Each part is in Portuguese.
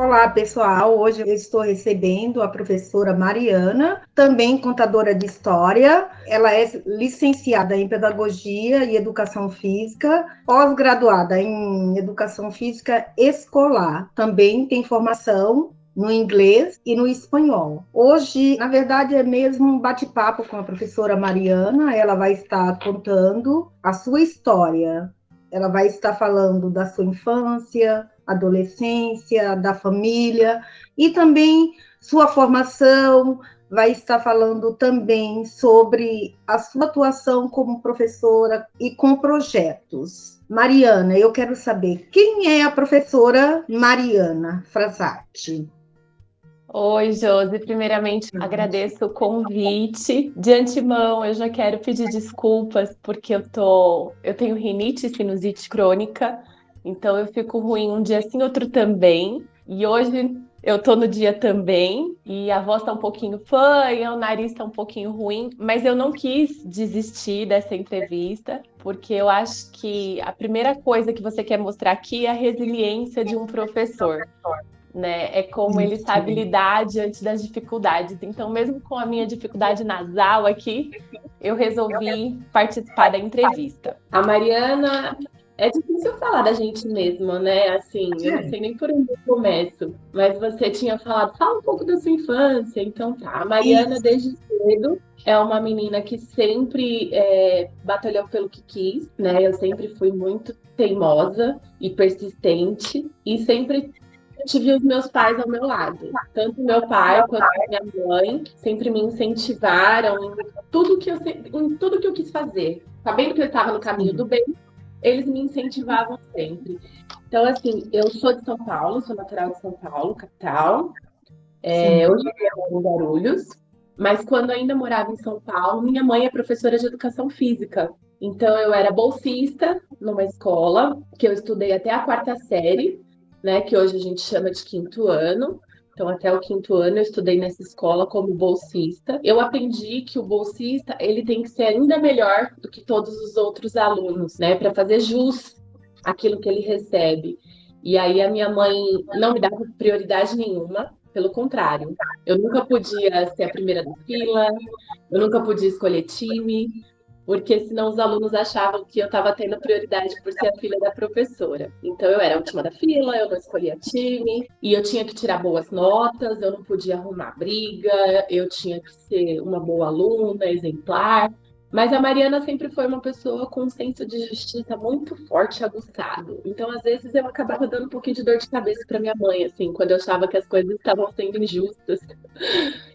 Olá, pessoal. Hoje eu estou recebendo a professora Mariana, também contadora de história. Ela é licenciada em Pedagogia e Educação Física, pós-graduada em Educação Física Escolar. Também tem formação no inglês e no espanhol. Hoje, na verdade, é mesmo um bate-papo com a professora Mariana. Ela vai estar contando a sua história. Ela vai estar falando da sua infância, adolescência, da família e também sua formação, vai estar falando também sobre a sua atuação como professora e com projetos. Mariana, eu quero saber quem é a professora Mariana Frassati. Oi, Josi. Primeiramente, agradeço o convite. De antemão, eu já quero pedir desculpas porque eu tenho rinite e sinusite crônica, então eu fico ruim um dia sim, outro também. E hoje eu tô no dia também e a voz tá um pouquinho fanha, o nariz tá um pouquinho ruim, mas eu não quis desistir dessa entrevista porque eu acho que a primeira coisa que você quer mostrar aqui é a resiliência de um professor, né? É como ele sabe lidar diante das dificuldades. Então, mesmo com a minha dificuldade nasal aqui, eu resolvi participar da entrevista. A Mariana, é difícil falar da gente mesma, né? Assim, eu não sei nem por onde eu começo, mas você tinha falado, fala um pouco da sua infância. Então tá, a Mariana desde cedo é uma menina que sempre batalhou pelo que quis, né? Eu sempre fui muito teimosa e persistente e sempre tive os meus pais ao meu lado. Tanto meu pai quanto minha mãe sempre me incentivaram em tudo que eu quis fazer. Sabendo que eu estava no caminho do bem, eles me incentivavam sempre. Então, assim, eu sou de São Paulo, sou natural de São Paulo, capital. Hoje eu moro em Guarulhos, mas quando ainda morava em São Paulo, minha mãe é professora de educação física. Então, eu era bolsista numa escola que eu estudei até a quarta série, né, que hoje a gente chama de quinto ano. Então, até o quinto ano eu estudei nessa escola como bolsista. Eu aprendi que o bolsista ele tem que ser ainda melhor do que todos os outros alunos, né, para fazer jus àquilo que ele recebe. E aí a minha mãe não me dava prioridade nenhuma, pelo contrário. Eu nunca podia ser a primeira da fila, eu nunca podia escolher time, porque senão os alunos achavam que eu estava tendo prioridade por ser a filha da professora. Então eu era a última da fila, eu não escolhia time, e eu tinha que tirar boas notas, eu não podia arrumar briga, eu tinha que ser uma boa aluna, exemplar. Mas a Mariana sempre foi uma pessoa com um senso de justiça muito forte e aguçado. Então, às vezes, eu acabava dando um pouquinho de dor de cabeça para minha mãe, assim, quando eu achava que as coisas estavam sendo injustas.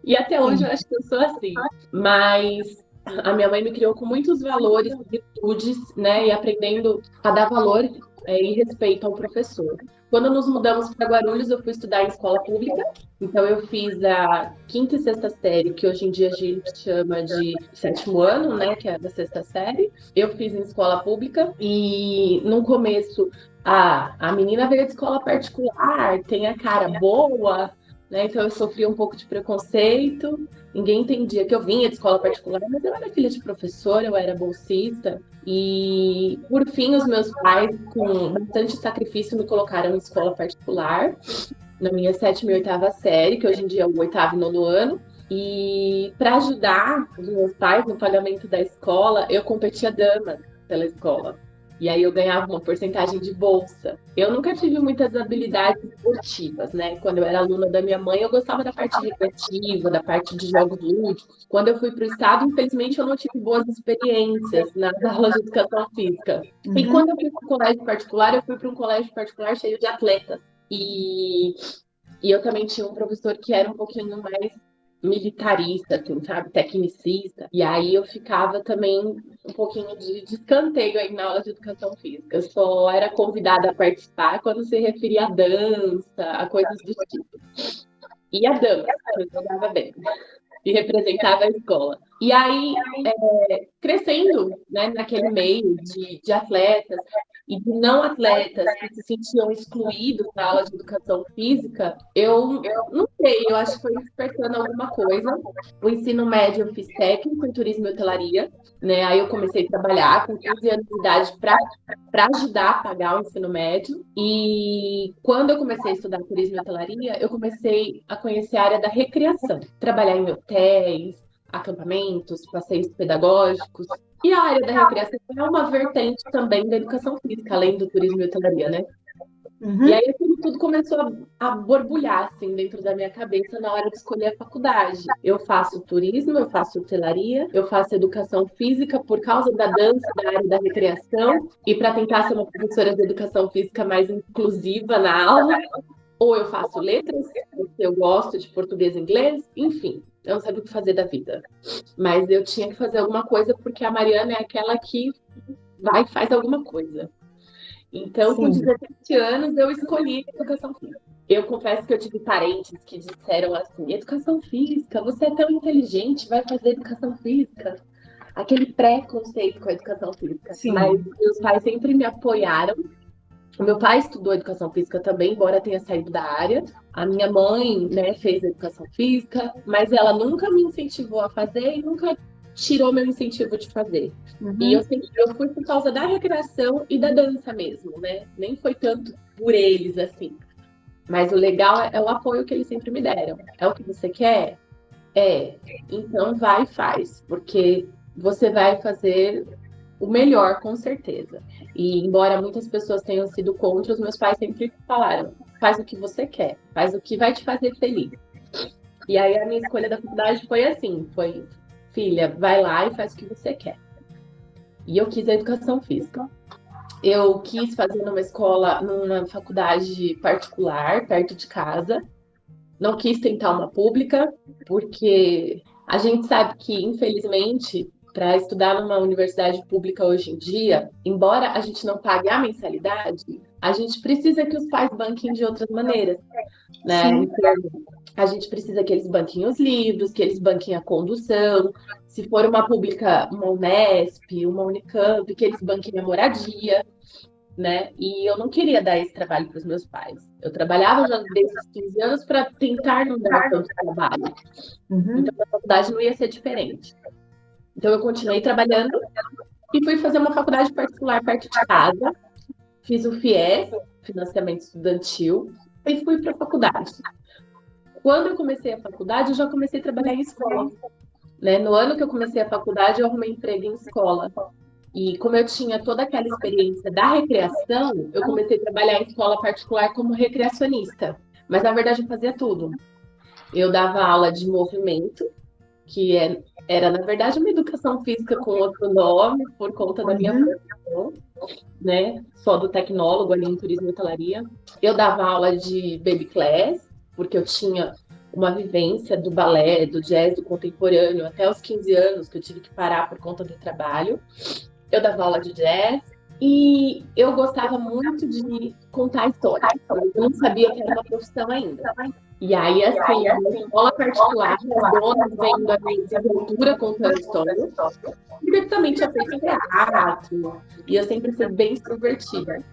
E até hoje eu acho que eu sou assim. Mas a minha mãe me criou com muitos valores, virtudes, né? E aprendendo a dar valor e respeito ao professor. Quando nos mudamos para Guarulhos, eu fui estudar em escola pública. Então, eu fiz a quinta e sexta série, que hoje em dia a gente chama de sétimo ano, né? Que é da sexta série. Eu fiz em escola pública e no começo a menina veio de escola particular, tem a cara boa, né? Então eu sofri um pouco de preconceito. Ninguém entendia que eu vinha de escola particular, mas eu era filha de professor, eu era bolsista. E, por fim, os meus pais, com bastante sacrifício, me colocaram em escola particular, na minha sétima e oitava série, que hoje em dia é o oitavo e nono ano. E, para ajudar os meus pais no pagamento da escola, eu competia damas pela escola. E aí eu ganhava uma porcentagem de bolsa. Eu nunca tive muitas habilidades esportivas, né? Quando eu era aluna da minha mãe, eu gostava da parte recreativa, da parte de jogos lúdicos. Quando eu fui para o estado, infelizmente, eu não tive boas experiências nas aulas de educação física. E quando eu fui para o colégio particular, eu fui para um colégio particular cheio de atletas. E eu também tinha um professor que era um pouquinho mais militarista, assim, sabe? Tecnicista. E aí eu ficava também um pouquinho de escanteio aí na aula de educação física. Eu só era convidada a participar quando se referia a dança, a coisas do tipo. E a dama, que eu jogava bem e representava a escola. E aí, crescendo, né, naquele meio de atletas e de não atletas que se sentiam excluídos da aula de educação física, eu não sei, eu acho que foi despertando alguma coisa. O ensino médio eu fiz técnico em turismo e hotelaria, né? Aí eu comecei a trabalhar com 15 anos de idade para ajudar a pagar o ensino médio. E quando eu comecei a estudar turismo e hotelaria, eu comecei a conhecer a área da recreação, trabalhar em hotéis, acampamentos, passeios pedagógicos. E a área da recreação é uma vertente também da educação física, além do turismo e hotelaria, né? E aí aquilo tudo começou a borbulhar assim dentro da minha cabeça na hora de escolher a faculdade. Eu faço turismo, eu faço hotelaria, eu faço educação física por causa da dança, da área da recreação e para tentar ser uma professora de educação física mais inclusiva na aula. Ou eu faço letras, porque eu gosto de português e inglês, enfim, eu não sabia o que fazer da vida. Mas eu tinha que fazer alguma coisa, porque a Mariana é aquela que vai e faz alguma coisa. Então, com 17 anos, eu escolhi educação física. Eu confesso que eu tive parentes que disseram assim: educação física, você é tão inteligente, vai fazer educação física. Aquele preconceito com a educação física. Sim. Mas meus pais sempre me apoiaram. O meu pai estudou educação física também, embora tenha saído da área. A minha mãe, né, fez educação física, mas ela nunca me incentivou a fazer e nunca tirou meu incentivo de fazer. E eu fui por causa da recreação e da dança mesmo, né? Nem foi tanto por eles, assim. Mas o legal é o apoio que eles sempre me deram. É o que você quer? É. Então vai e faz, porque você vai fazer o melhor, com certeza. E embora muitas pessoas tenham sido contra, os meus pais sempre falaram: faz o que você quer, faz o que vai te fazer feliz. E aí a minha escolha da faculdade foi assim, foi: filha, vai lá e faz o que você quer. E eu quis a educação física. Eu quis fazer numa faculdade particular, perto de casa. Não quis tentar uma pública, porque a gente sabe que, infelizmente, para estudar numa universidade pública hoje em dia, embora a gente não pague a mensalidade, a gente precisa que os pais banquem de outras maneiras, né? Então, a gente precisa que eles banquem os livros, que eles banquem a condução. Se for uma pública, uma Unesp, uma Unicamp, que eles banquem a moradia, né? E eu não queria dar esse trabalho para os meus pais. Eu trabalhava já desde os 15 anos para tentar não dar tanto trabalho. Então, a faculdade não ia ser diferente. Então, eu continuei trabalhando e fui fazer uma faculdade particular perto de casa. Fiz o FIES, financiamento estudantil, e fui para a faculdade. Quando eu comecei a faculdade, eu já comecei a trabalhar em escola. Né? No ano que eu comecei a faculdade, eu arrumei emprego em escola. E como eu tinha toda aquela experiência da recreação, eu comecei a trabalhar em escola particular como recreacionista. Mas, na verdade, eu fazia tudo. Eu dava aula de movimento, que era, na verdade, uma educação física com outro nome, por conta da minha formação, né? Só do tecnólogo ali em turismo e hotelaria. Eu dava aula de baby class, porque eu tinha uma vivência do balé, do jazz, do contemporâneo, até os 15 anos, que eu tive que parar por conta do trabalho. Eu dava aula de jazz e eu gostava muito de contar histórias. Eu não sabia que era uma profissão ainda. E aí, assim, a minha escola particular, as donas vendo a minha desenvoltura contando histórias, porque eu também tinha feito teatro, e eu sempre fui bem extrovertida.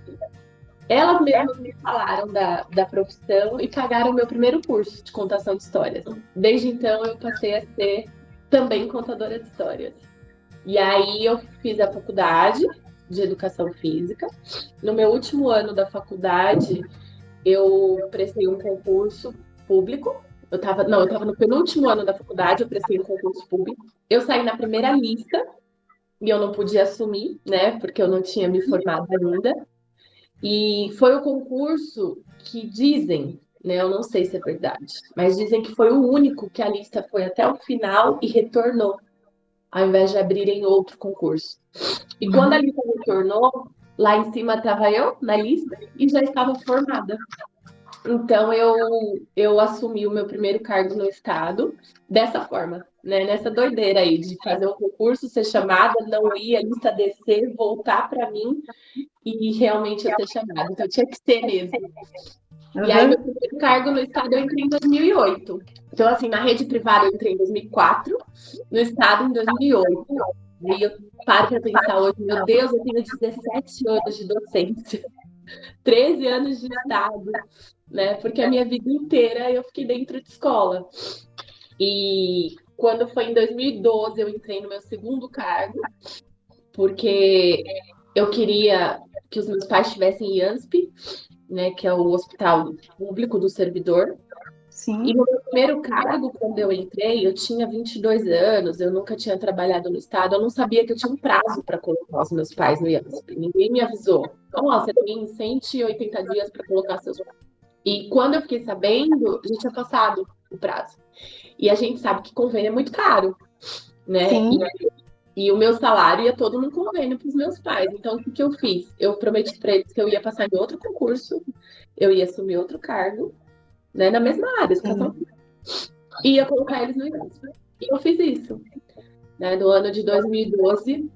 Elas mesmas me falaram da profissão e pagaram o meu primeiro curso de contação de histórias. Desde então, eu passei a ser também contadora de histórias. E aí eu fiz a faculdade de educação física. No meu último ano da faculdade, eu prestei um concurso público. Eu estava no penúltimo ano da faculdade, eu prestei um concurso público. Eu saí na primeira lista e eu não podia assumir, né, porque eu não tinha me formado ainda. E foi o concurso que dizem, né, eu não sei se é verdade, mas dizem que foi o único que a lista foi até o final e retornou, ao invés de abrirem outro concurso. E quando a lista retornou, lá em cima estava eu na lista e já estava formada. Então eu assumi o meu primeiro cargo no estado dessa forma, né? Nessa doideira aí de fazer um concurso, ser chamada, não ir, a lista descer, voltar para mim e realmente eu ser chamada. Então tinha que ser mesmo. E aí, meu primeiro cargo no estado eu entrei em 2008. Então, assim, na rede privada eu entrei em 2004, no estado em 2008. Aí eu paro para pensar hoje, meu Deus, eu tenho 17 anos de docência, 13 anos de estado, né? Porque a minha vida inteira eu fiquei dentro de escola. E quando foi em 2012, eu entrei no meu segundo cargo, porque eu queria que os meus pais tivessem IANSP, né, que é o Hospital Público do Servidor. E Sim, no meu primeiro cargo, quando eu entrei, eu tinha 22 anos, eu nunca tinha trabalhado no Estado, eu não sabia que eu tinha um prazo para colocar os meus pais no IANSP. Ninguém me avisou. Então, ó, você tem 180 dias para colocar seus pais. E quando eu fiquei sabendo, já tinha passado o prazo. E a gente sabe que convênio é muito caro, né? sim, E o meu salário ia todo no convênio para os meus pais. Então, o que que eu fiz? Eu prometi para eles que eu ia passar em outro concurso, eu ia assumir outro cargo, né, na mesma área, educação, sim. e ia colocar eles no IANSP. E eu fiz isso. Né? No ano de 2012,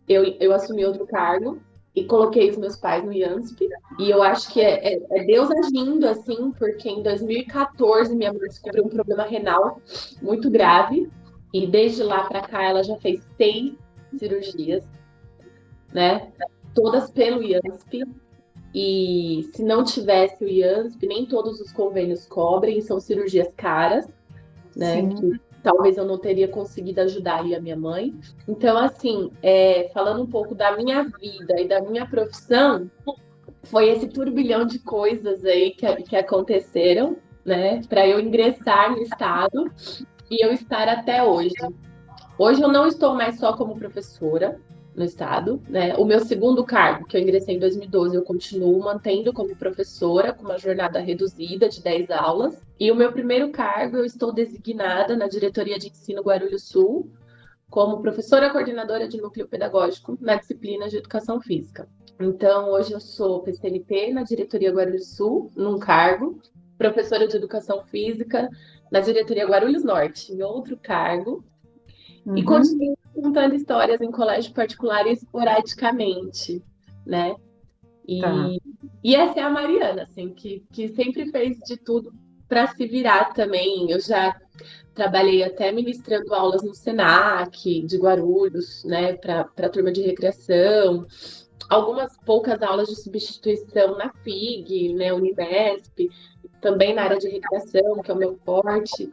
eu assumi outro cargo e coloquei os meus pais no IANSP. E eu acho que é Deus agindo, assim, porque em 2014 minha mãe descobriu um problema renal muito grave. E desde lá para cá ela já fez 6 cirurgias, né? Todas pelo IANSP. E se não tivesse o IANSP, nem todos os convênios cobrem, são cirurgias caras, né? Sim. Que talvez eu não teria conseguido ajudar aí a minha mãe. Então, assim, falando um pouco da minha vida e da minha profissão, foi esse turbilhão de coisas aí que aconteceram, né? Para eu ingressar no Estado e eu estar até hoje. Hoje eu não estou mais só como professora no Estado, né? O meu segundo cargo, que eu ingressei em 2012, eu continuo mantendo como professora, com uma jornada reduzida de 10 aulas. E o meu primeiro cargo, eu estou designada na Diretoria de Ensino Guarulhos Sul, como professora coordenadora de núcleo pedagógico na disciplina de Educação Física. Então, hoje eu sou PCNP na Diretoria Guarulhos Sul, num cargo, professora de Educação Física na Diretoria Guarulhos Norte, em outro cargo, e Uhum. continuo contando histórias em colégio particular esporadicamente, né? Tá. E essa é a Mariana, assim, que sempre fez de tudo para se virar também. Eu já trabalhei até ministrando aulas no Senac, de Guarulhos, né, para a turma de recreação. Algumas poucas aulas de substituição na FIG, né, Unesp, também na área de recreação, que é o meu forte.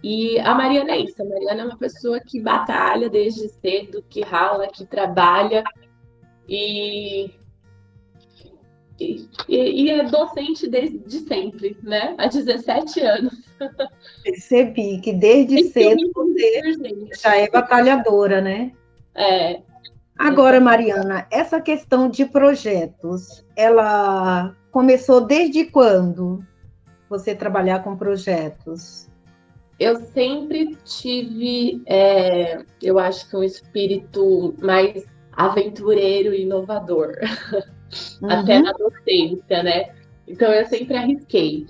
E a Mariana é isso, a Mariana é uma pessoa que batalha desde cedo, que rala, que trabalha e, e é docente desde sempre, né? Há 17 anos. Percebi que desde Tem que cedo ouvir isso você por já gente. é batalhadora, né? É, Agora, essa Mariana, essa questão de projetos, ela começou desde quando você trabalhar com projetos? eu sempre tive, eu acho que um espírito mais aventureiro e inovador, até na Uhum. docência, né? Então eu sempre arrisquei.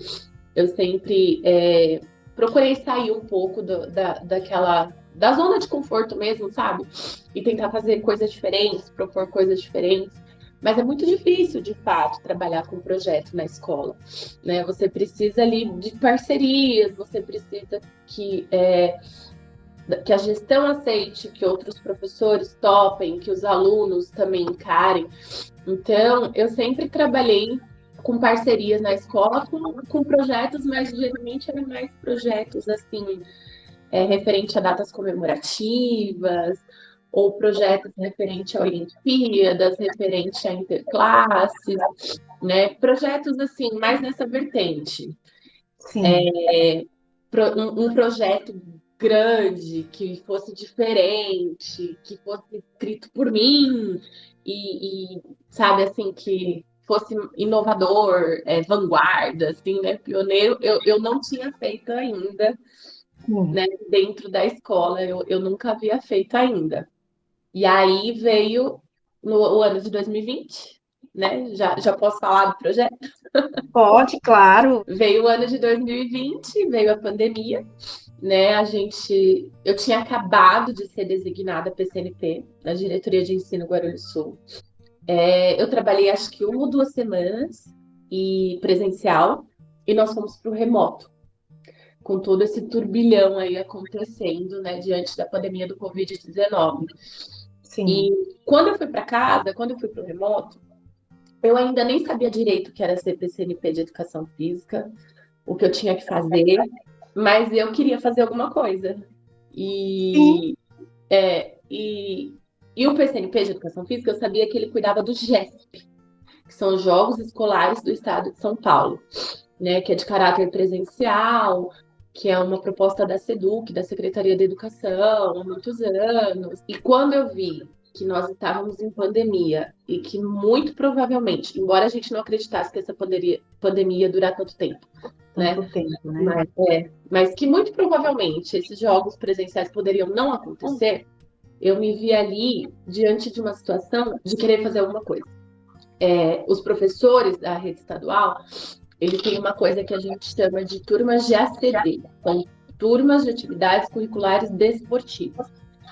Eu sempre procurei sair um pouco da zona de conforto mesmo, sabe? E tentar fazer coisas diferentes, propor coisas diferentes. Mas é muito difícil, de fato, trabalhar com projeto na escola, né? Você precisa ali de parcerias, você precisa que a gestão aceite, que outros professores topem, que os alunos também encarem. Então, eu sempre trabalhei com parcerias na escola, com projetos, mas geralmente eram mais projetos assim, referente a datas comemorativas, ou projetos referente a Olimpíadas, referente a interclasses, né? Projetos assim, mais nessa vertente. Sim, Um projeto grande, que fosse diferente, que fosse escrito por mim sabe assim que fosse inovador, vanguarda, assim, né, pioneiro, eu não tinha feito ainda, sim. né, dentro da escola, eu nunca havia feito ainda. E aí veio no o ano de 2020, né? Já posso falar do projeto? Pode, claro. Veio o ano de 2020, veio a pandemia, né? Eu tinha acabado de ser designada PCNP na diretoria de ensino Guarulhos Sul. Eu trabalhei acho que 1 ou 2 semanas e presencial e nós fomos para o remoto, com todo esse turbilhão aí acontecendo, né, diante da pandemia do Covid-19. Sim. E quando eu fui para casa, quando eu fui para o remoto, eu ainda nem sabia direito o que era CPCNP de Educação Física, o que eu tinha que fazer, mas eu queria fazer alguma coisa. Sim, E, e, e o PCNP de Educação Física, eu sabia que ele cuidava do GESP, que são os Jogos Escolares do Estado de São Paulo, né, que é de caráter presencial, que é uma proposta da SEDUC, da Secretaria de Educação, há muitos anos. E quando eu vi que nós estávamos em pandemia e que muito provavelmente, embora a gente não acreditasse que essa pandemia ia durar tanto tempo, né? tanto tempo, né? Mas que muito provavelmente esses jogos presenciais poderiam não acontecer, eu me vi ali diante de uma situação de querer fazer alguma coisa. Os professores da rede estadual, eles têm uma coisa que a gente chama de turmas de ACD, são turmas de atividades curriculares desportivas.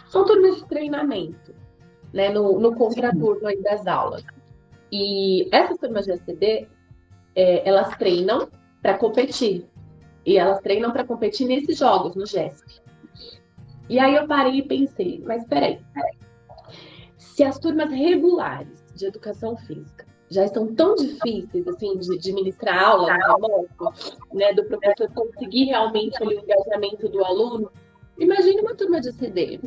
São turmas de treinamento, né, no contraturno aí das aulas. E essas turmas de ACD, elas treinam para competir. E elas treinam para competir nesses jogos, no GESP. E aí eu parei e pensei, mas peraí, se as turmas regulares de educação física já estão tão difíceis assim de ministrar aula no remoto, né, do professor conseguir realmente ali, o engajamento do aluno, imagine uma turma de CD,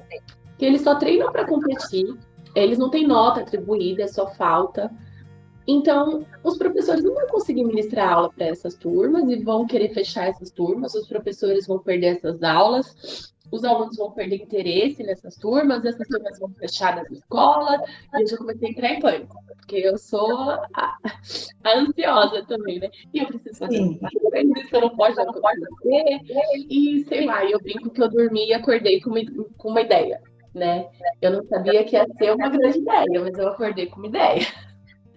que eles só treinam para competir, eles não têm nota atribuída, é só falta. Então, os professores não vão conseguir ministrar aula para essas turmas e vão querer fechar essas turmas, os professores vão perder essas aulas, os alunos vão perder interesse nessas turmas, essas turmas vão fechar nas escolas, e eu já comecei a entrar em pânico, porque eu sou a ansiosa também, né? E eu preciso fazer Sim. isso, não pode acontecer, e sei lá, eu brinco que eu dormi e acordei com uma ideia, né? Eu não sabia que ia ser uma grande ideia, mas eu acordei com uma ideia.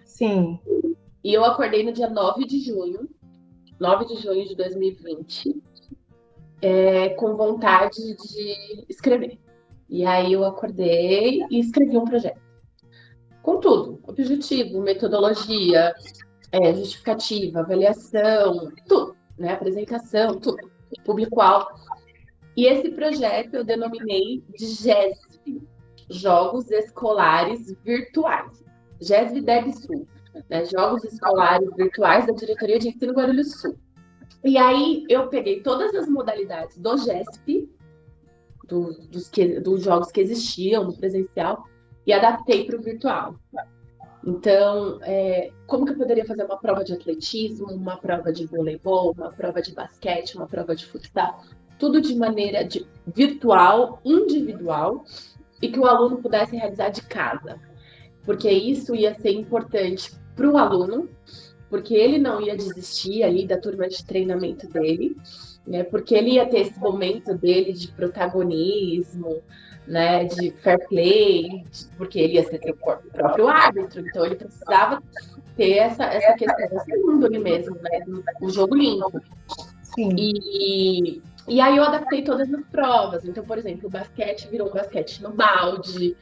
Sim. E eu acordei no dia 9 de junho de 2020, com vontade de escrever. E aí eu acordei e escrevi um projeto. Com tudo, objetivo, metodologia, justificativa, avaliação, tudo, né? Apresentação, tudo, público-alvo. E esse projeto eu denominei de GESV, Jogos Escolares Virtuais. GESV DevSul, né? Jogos Escolares Virtuais da Diretoria de Ensino Guarulhos Sul. E aí eu peguei todas as modalidades do GESP, dos jogos que existiam no presencial, e adaptei para o virtual. Então, como que eu poderia fazer uma prova de atletismo, uma prova de voleibol, uma prova de basquete, uma prova de futsal? Tudo de maneira virtual, individual, e que o aluno pudesse realizar de casa. Porque isso ia ser importante para o aluno, porque ele não ia desistir ali da turma de treinamento dele, né? Porque ele ia ter esse momento dele de protagonismo, né? De fair play, porque ele ia ser seu próprio árbitro, então ele precisava ter essa questão, esse índole mesmo, né? O jogo limpo. Sim. E aí eu adaptei todas as provas. Então, por exemplo, o basquete virou um basquete no balde,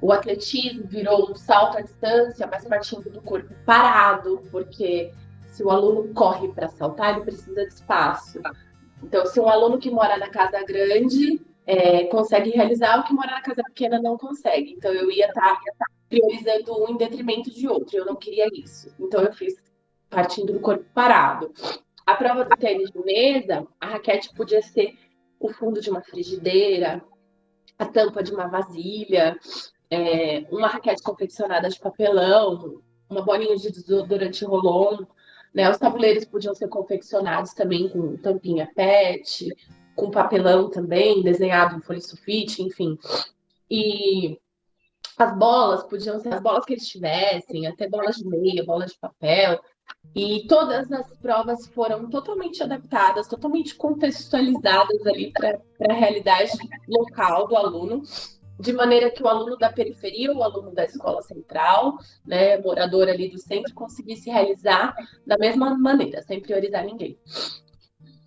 o atletismo virou um salto à distância, mas partindo do corpo parado, porque se o aluno corre para saltar, ele precisa de espaço. Então, se um aluno que mora na casa grande consegue realizar, o que mora na casa pequena não consegue. Então, eu ia estar priorizando um em detrimento de outro. Eu não queria isso. Então, eu fiz partindo do corpo parado. A prova do tênis de mesa, a raquete podia ser o fundo de uma frigideira, a tampa de uma vasilha, uma raquete confeccionada de papelão, uma bolinha de desodorante Rolon, né? Os tabuleiros podiam ser confeccionados também com tampinha PET, com papelão também, desenhado em folha sulfite, enfim. E as bolas podiam ser as bolas que eles tivessem, até bolas de meia, bolas de papel. E todas as provas foram totalmente adaptadas, totalmente contextualizadas ali para a realidade local do aluno, de maneira que o aluno da periferia, o aluno da escola central, né, morador ali do centro, conseguisse realizar da mesma maneira, sem priorizar ninguém.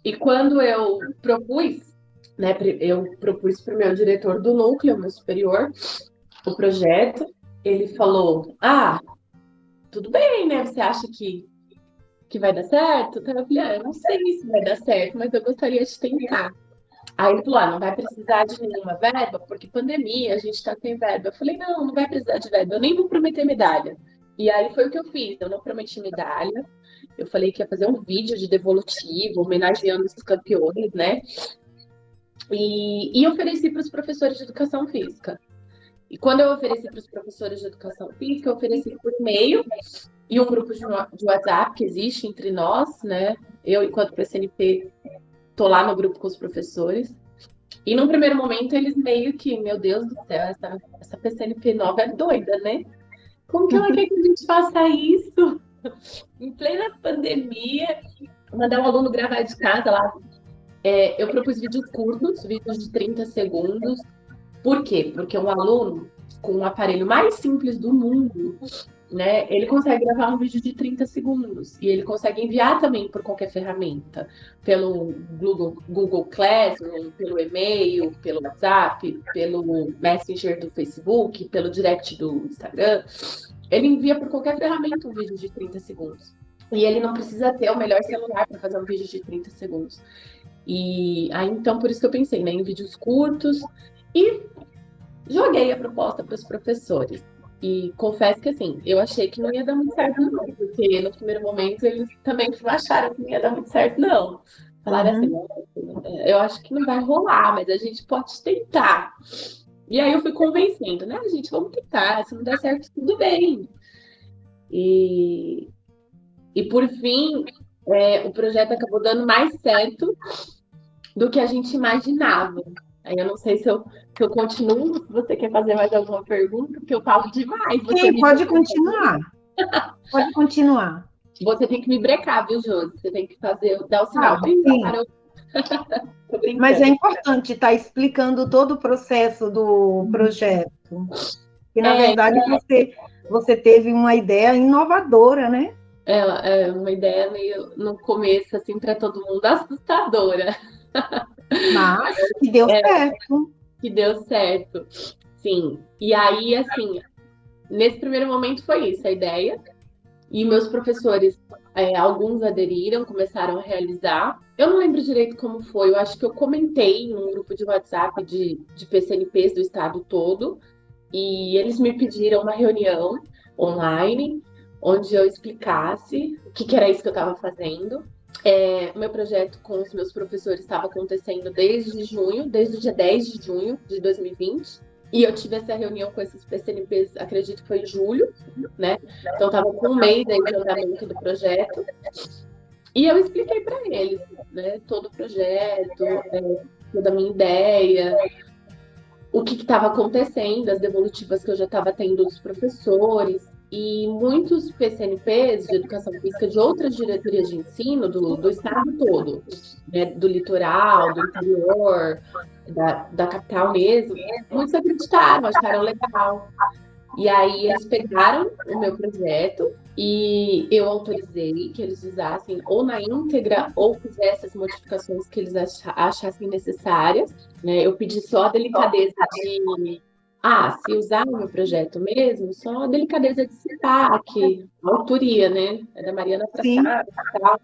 E quando eu propus, né, eu propus para o meu diretor do núcleo, meu superior, o projeto, ele falou: ah, tudo bem, né? Você acha que vai dar certo? Então eu falei: eu não sei se vai dar certo, mas eu gostaria de tentar. Aí ele falou, não vai precisar de nenhuma verba, porque pandemia, a gente está sem verba. Eu falei, não vai precisar de verba, eu nem vou prometer medalha. E aí foi o que eu fiz, eu não prometi medalha, eu falei que ia fazer um vídeo de devolutivo, homenageando os campeões, né? E ofereci para os professores de educação física. E quando eu ofereci para os professores de educação física, eu ofereci por e-mail e um grupo de WhatsApp que existe entre nós, né? Eu, enquanto PCNP, tô lá no grupo com os professores. E num primeiro momento, eles meio que, meu Deus do céu, essa PCNP nova é doida, né? Como que ela quer que a gente faça isso? Em plena pandemia, mandar um aluno gravar de casa lá. Eu propus vídeos curtos, vídeos de 30 segundos. Por quê? Porque um aluno com o aparelho mais simples do mundo, né, ele consegue gravar um vídeo de 30 segundos e ele consegue enviar também por qualquer ferramenta, pelo Google Classroom, pelo e-mail, pelo WhatsApp, pelo Messenger do Facebook, pelo direct do Instagram. Ele envia por qualquer ferramenta um vídeo de 30 segundos. E ele não precisa ter o melhor celular para fazer um vídeo de 30 segundos. E aí, então, por isso que eu pensei, né, em vídeos curtos e joguei a proposta para os professores. E confesso que, assim, eu achei que não ia dar muito certo, não, porque no primeiro momento eles também acharam que não ia dar muito certo, não. Falaram assim, eu acho que não vai rolar, mas a gente pode tentar. E aí eu fui convencendo, né, gente, vamos tentar, se não der certo, tudo bem. E por fim, o projeto acabou dando mais certo do que a gente imaginava. Aí eu não sei se eu continuo, se você quer fazer mais alguma pergunta, porque eu falo demais. Sim, pode continuar. Pode continuar. Você tem que me brecar, viu, Josi? Você tem que dar o sinal. Sim. Parou. Mas é importante estar explicando todo o processo do projeto. E, na verdade, você teve uma ideia inovadora, né? É uma ideia meio, no começo, assim, para todo mundo, assustadora. Mas que deu certo. Que deu certo. Sim. E aí, assim, nesse primeiro momento foi isso, a ideia. E meus professores, alguns aderiram, começaram a realizar. Eu não lembro direito como foi, eu acho que eu comentei num grupo de WhatsApp de PCNPs do estado todo, e eles me pediram uma reunião online, onde eu explicasse o que era isso que eu estava fazendo. O meu projeto com os meus professores estava acontecendo desde junho, desde o dia 10 de junho de 2020. E eu tive essa reunião com esses PCNPs, acredito que foi em julho, né? Então, estava com um mês aí de andamento do projeto. E eu expliquei para eles, né? Todo o projeto, toda a minha ideia, o que estava acontecendo, as devolutivas que eu já estava tendo dos professores. E muitos PCNPs de educação física de outras diretorias de ensino do estado todo, né? Do litoral, do interior, da capital mesmo, muitos acreditaram, acharam legal. E aí eles pegaram o meu projeto e eu autorizei que eles usassem ou na íntegra ou fizessem as modificações que eles achassem necessárias, né? Eu pedi só a delicadeza de se usar o meu projeto mesmo, só a delicadeza de citar que a autoria, né? É da Mariana Frassar e tal.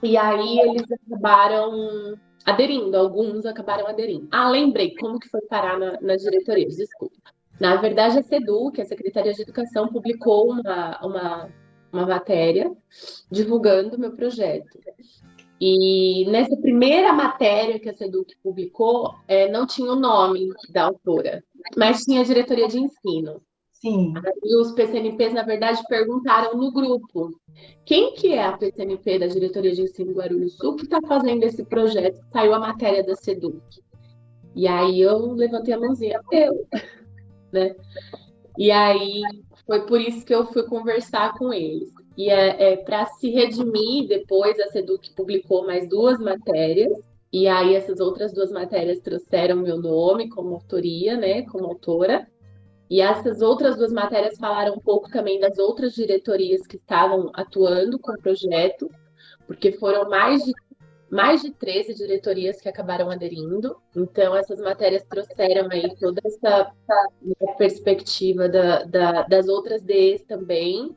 E aí eles acabaram aderindo, alguns acabaram aderindo. Lembrei como que foi parar nas diretorias, desculpa. Na verdade, a SEDUC, a Secretaria de Educação, publicou uma matéria divulgando o meu projeto. E nessa primeira matéria que a SEDUC publicou, não tinha o nome da autora, mas tinha a diretoria de ensino. Sim. E os PCNPs, na verdade, perguntaram no grupo: quem que é a PCNP da Diretoria de Ensino Guarulhos Sul que está fazendo esse projeto? Saiu a matéria da SEDUC. E aí eu levantei a mãozinha, né? E aí foi por isso que eu fui conversar com eles. E para se redimir, depois a SEDUC publicou mais 2 matérias. E aí essas outras 2 matérias trouxeram meu nome como autoria, né? Como autora. E essas outras 2 matérias falaram um pouco também das outras diretorias que estavam atuando com o projeto, porque foram mais de 13 diretorias que acabaram aderindo. Então, essas matérias trouxeram aí toda essa perspectiva das outras Ds também.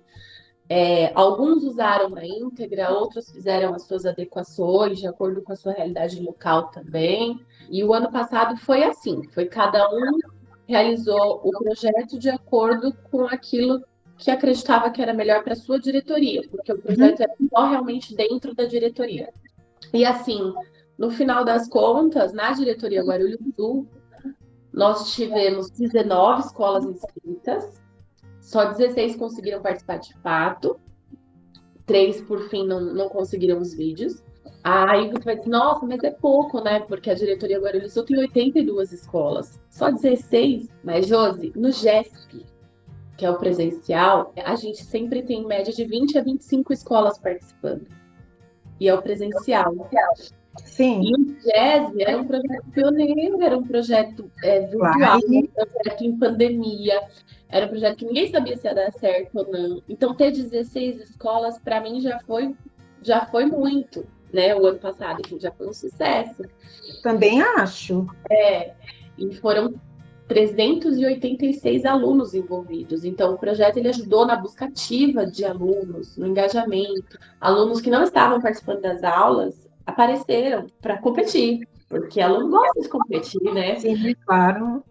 Alguns usaram na íntegra, outros fizeram as suas adequações de acordo com a sua realidade local também. E o ano passado foi assim, foi cada um realizou o projeto de acordo com aquilo que acreditava que era melhor para a sua diretoria, porque o projeto era só realmente dentro da diretoria. E assim, no final das contas, na diretoria Guarulhos Sul, nós tivemos 19 escolas inscritas, só 16 conseguiram participar de fato, 3 por fim não conseguiram os vídeos. Aí você vai dizer, nossa, mas é pouco, né? Porque a diretoria Guarulhos Sul tem 82 escolas, só 16. Mas, Josi, no GESP, que é o presencial, a gente sempre tem em média de 20 a 25 escolas participando. E é o presencial. Sim. E o GESB era um projeto pioneiro, era um projeto virtual, um projeto em pandemia, era um projeto que ninguém sabia se ia dar certo ou não. Então, ter 16 escolas, para mim, já foi muito, né? O ano passado, assim, já foi um sucesso. Também acho. E foram 386 alunos envolvidos. Então, o projeto ele ajudou na busca ativa de alunos, no engajamento. Alunos que não estavam participando das aulas apareceram para competir, porque aluno gosta de competir, né? Sim, claro.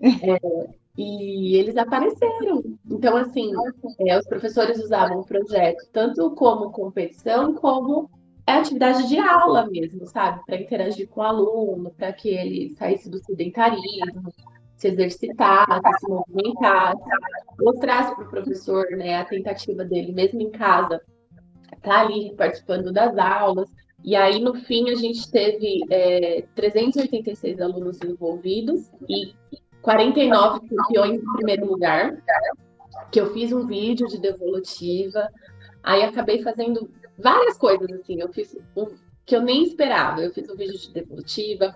E eles apareceram. Então, assim, os professores usavam o projeto tanto como competição, como atividade de aula mesmo, sabe? Para interagir com o aluno, para que ele saísse do sedentarismo, se exercitasse, se movimentasse, mostrasse para o professor, né, a tentativa dele, mesmo em casa, tá ali participando das aulas. E aí, no fim, a gente teve 386 alunos envolvidos e 49 campeões em primeiro lugar, que eu fiz um vídeo de devolutiva, aí acabei fazendo várias coisas, assim, eu fiz um que eu nem esperava, eu fiz um vídeo de devolutiva,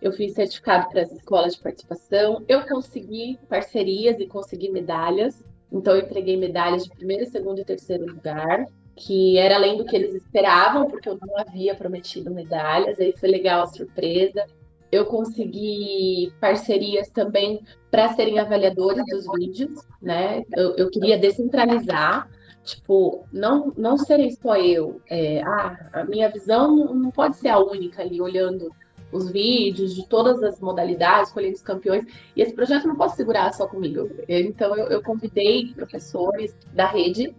eu fiz certificado para as escolas de participação, eu consegui parcerias e consegui medalhas, então eu entreguei medalhas de primeiro, segundo e terceiro lugar, que era além do que eles esperavam, porque eu não havia prometido medalhas, aí foi legal a surpresa. Eu consegui parcerias também para serem avaliadores dos vídeos, né? Eu queria descentralizar, tipo, não serem só eu. A minha visão não pode ser a única ali olhando os vídeos de todas as modalidades, escolhendo os campeões. E esse projeto não posso segurar só comigo. Então, eu convidei professores da rede,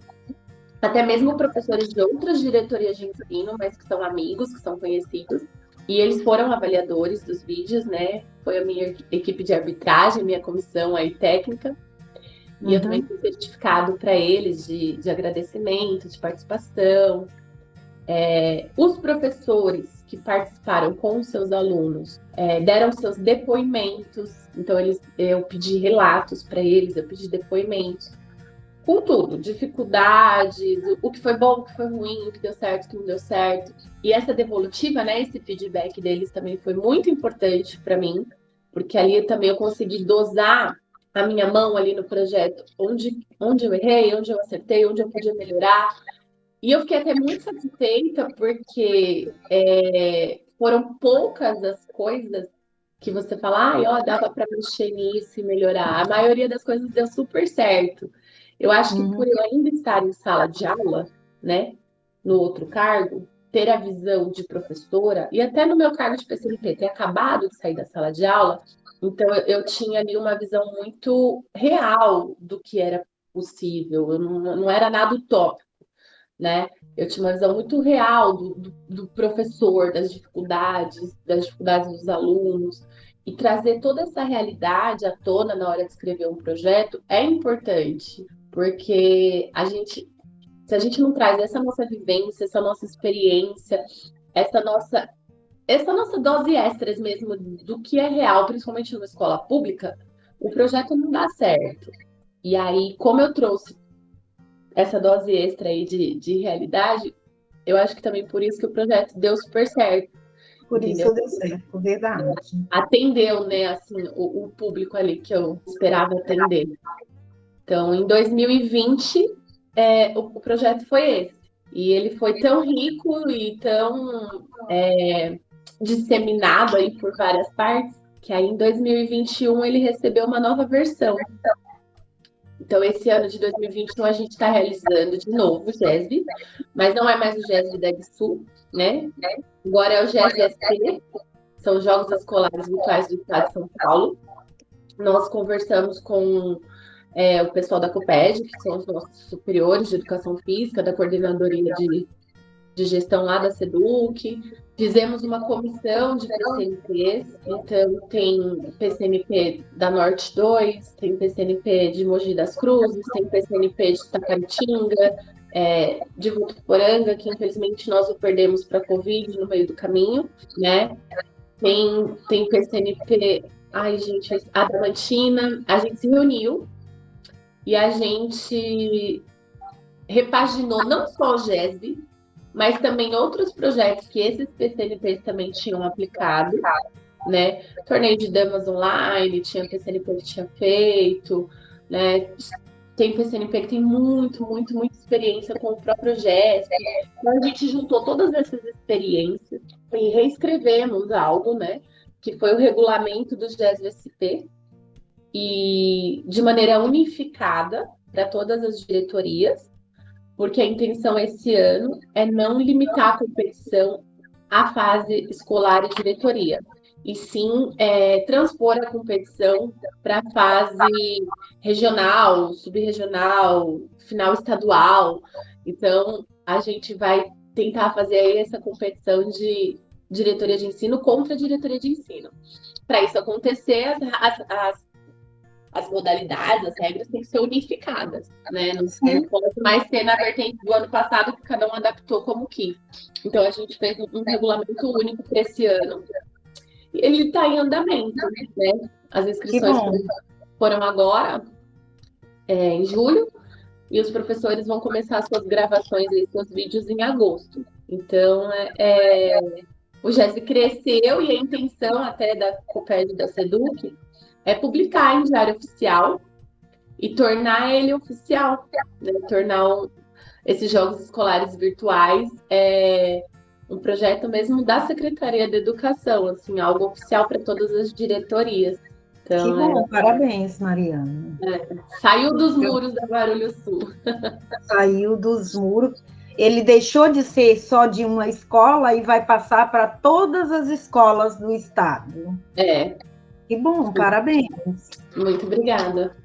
até mesmo professores de outras diretorias de ensino, mas que são amigos, que são conhecidos. E eles foram avaliadores dos vídeos, né? Foi a minha equipe de arbitragem, minha comissão aí técnica. E eu também fui certificado para eles de agradecimento, de participação. Os professores que participaram com os seus alunos deram seus depoimentos. Então, eu pedi relatos para eles, eu pedi depoimentos. Com tudo, dificuldades, o que foi bom, o que foi ruim, o que deu certo, o que não deu certo. E essa devolutiva, né, esse feedback deles também foi muito importante para mim, porque ali também eu consegui dosar a minha mão ali no projeto, onde eu errei, onde eu acertei, onde eu podia melhorar. E eu fiquei até muito satisfeita, porque foram poucas as coisas que você fala, ó, dava para mexer nisso e melhorar. A maioria das coisas deu super certo. Eu acho que por eu ainda estar em sala de aula, né, no outro cargo, ter a visão de professora, e até no meu cargo de PCNP, ter acabado de sair da sala de aula, então eu tinha ali uma visão muito real do que era possível, eu não era nada utópico, né? Eu tinha uma visão muito real do professor, das dificuldades dos alunos, e trazer toda essa realidade à tona na hora de escrever um projeto é importante, porque se a gente não traz essa nossa vivência, essa nossa experiência, essa nossa dose extras mesmo do que é real, principalmente numa escola pública, o projeto não dá certo. E aí, como eu trouxe essa dose extra aí de realidade, eu acho que também por isso que o projeto deu super certo. Por Entendeu? isso deu certo, verdade. Atendeu, né, assim, o público ali que eu esperava atender. Então, em 2020, o projeto foi esse. E ele foi tão rico e tão disseminado aí por várias partes, que aí em 2021 ele recebeu uma nova versão. Então, esse ano de 2021, a gente está realizando de novo o GESB, mas não é mais o GESB da EBSU, né? Agora é o GESB-SP, são Jogos Escolares Virtuais do Estado de São Paulo. Nós conversamos com o pessoal da COPED, que são os nossos superiores de educação física, da coordenadoria de gestão lá da SEDUC. Fizemos uma comissão de PCNPs, então tem PCNP da Norte 2, tem PCNP de Mogi das Cruzes, tem PCNP de Taquaritinga, de Votuporanga, que infelizmente nós o perdemos para a Covid no meio do caminho, né? Tem PCNP, Adamantina. A gente se reuniu e a gente repaginou não só o GESB, mas também outros projetos que esses PCNPs também tinham aplicado, né? Torneio de damas online, tinha PCNP que tinha feito, né? Tem PCNP que tem muita experiência com o próprio GESB. Então, a gente juntou todas essas experiências e reescrevemos algo, né? Que foi o regulamento do GESB-SP, e de maneira unificada para todas as diretorias, porque a intenção esse ano é não limitar a competição à fase escolar e diretoria, e sim transpor a competição para a fase regional, subregional, final estadual. Então, a gente vai tentar fazer aí essa competição de diretoria de ensino contra a diretoria de ensino. Para isso acontecer, as modalidades, as regras têm que ser unificadas, né? Não pode mais ser na vertente do ano passado que cada um adaptou como quis. Então, a gente fez um regulamento único para esse ano. E ele está em andamento, né? As inscrições foram agora, em julho, e os professores vão começar suas gravações e seus vídeos em agosto. Então, o GESB cresceu e a intenção até da COPED e da SEDUC é publicar em diário oficial e tornar ele oficial, né? Tornar esses jogos escolares virtuais um projeto mesmo da Secretaria de Educação, assim, algo oficial para todas as diretorias. Então, que bom, parabéns, Mariana. Saiu dos muros da Guarulhos Sul. Saiu dos muros. Ele deixou de ser só de uma escola e vai passar para todas as escolas do estado. É. Que bom, parabéns. Muito obrigada.